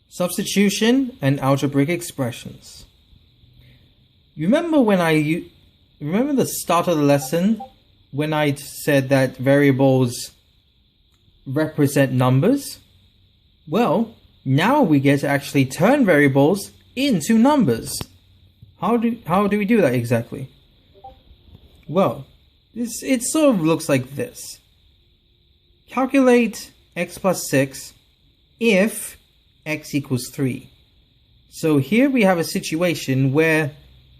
Substitution and algebraic expressions. You remember remember the start of the lesson when I said that variables represent numbers? Well, now we get to actually turn variables into numbers. How do we do that exactly? Well, it sort of looks like this. Calculate x plus 6 if x equals 3. So here we have a situation where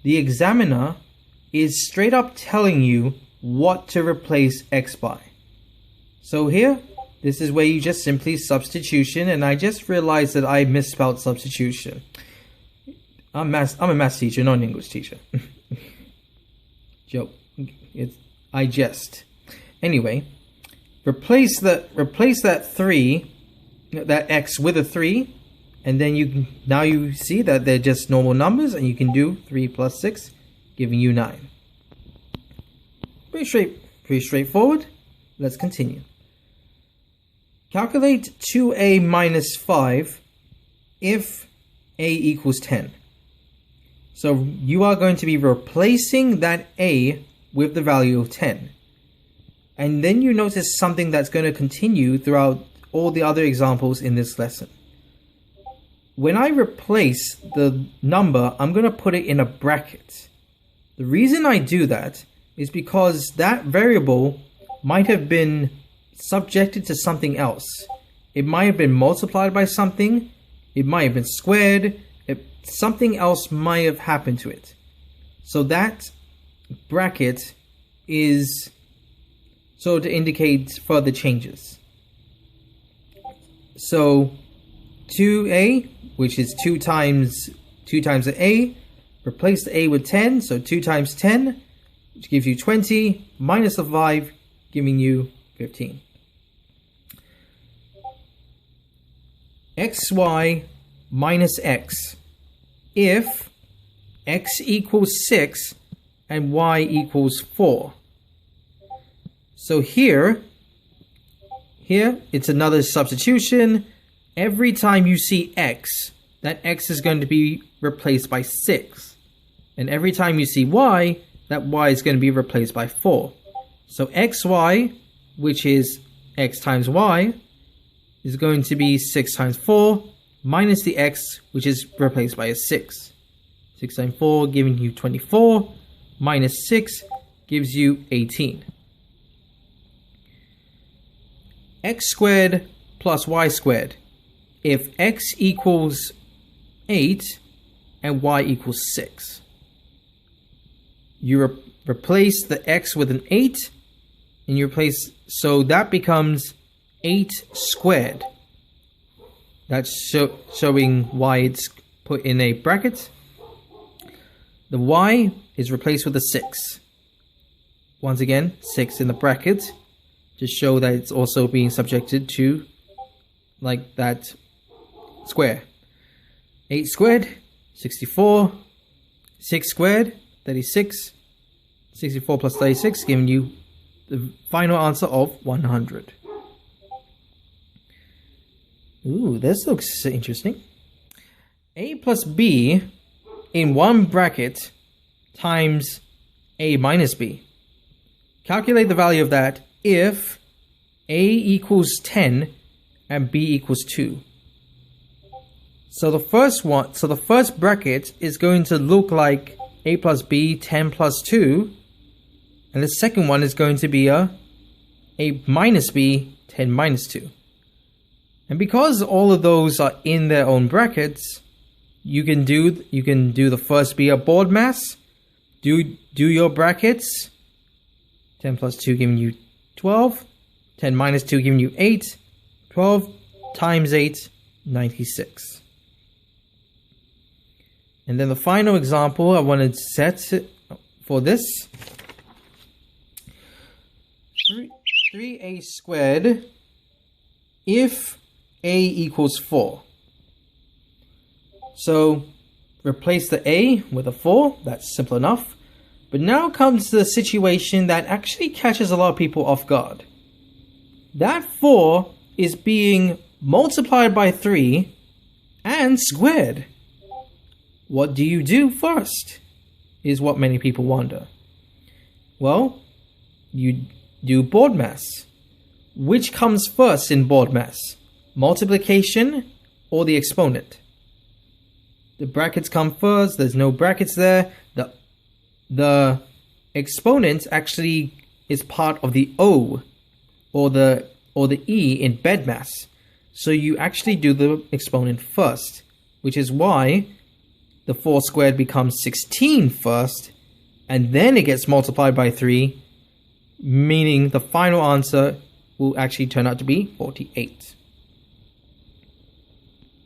the examiner is straight up telling you what to replace x by. So here, this is where you just simply substitution, and I just realized that I misspelled substitution. I'm a math teacher, not an English teacher. Joke. I jest. Anyway, replace that 3, that x with a 3, and then now you see that they're just normal numbers, and you can do 3 plus 6, giving you 9. Pretty straightforward. Let's continue. Calculate 2a minus 5 if a equals 10. So you are going to be replacing that a with the value of 10. And then you notice something that's going to continue throughout all the other examples in this lesson. When I replace the number, I'm going to put it in a bracket. The reason I do that is because that variable might have been subjected to something else. It might have been multiplied by something, it might have been squared, something else might have happened to it. So that bracket is so to indicate further changes. So 2a, which is 2 times the a, replace the a with 10, so 2 times 10, which gives you 20, minus the 5, giving you 15. xy minus x if x equals 6 and y equals 4. So here it's another substitution. Every time you see x, that x is going to be replaced by 6. And every time you see y, that y is going to be replaced by 4. So xy, which is x times y, is going to be 6 times 4 minus the x, which is replaced by a 6. 6 times 4 giving you 24, minus 6 gives you 18. X squared plus y squared. If x equals 8 and y equals 6. You replace the x with an 8, and you replace, so that becomes 8 squared. That's showing why it's put in a bracket. The y is replaced with a 6. Once again, 6 in the bracket to show that it's also being subjected to like that square. 8 squared, 64. 6 squared, 36. 64 plus 36 giving you the final answer of 100. Ooh, this looks interesting. A plus b in one bracket times a minus b. Calculate the value of that if a equals 10 and b equals 2. So the first bracket is going to look like a plus b 10 plus 2, and the second one is going to be a minus b 10 minus 2. And because all of those are in their own brackets, you can do the first be a board mass. Do your brackets. 10 plus 2 giving you 12. 10 minus 2 giving you 8. 12 times 8, 96. And then the final example I wanted to set for this. 3a squared if a equals 4. So replace the a with a 4. That's simple enough. But now comes the situation that actually catches a lot of people off guard. That 4 is being multiplied by 3 and squared. What do you do first? Is what many people wonder. Well, you do BODMAS. Which comes first in BODMAS? Multiplication or the exponent? The brackets come first, there's no brackets there. The exponent actually is part of the O or the E in BEDMAS. So you actually do the exponent first, which is why the 4 squared becomes 16 first, and then it gets multiplied by 3, meaning the final answer will actually turn out to be 48.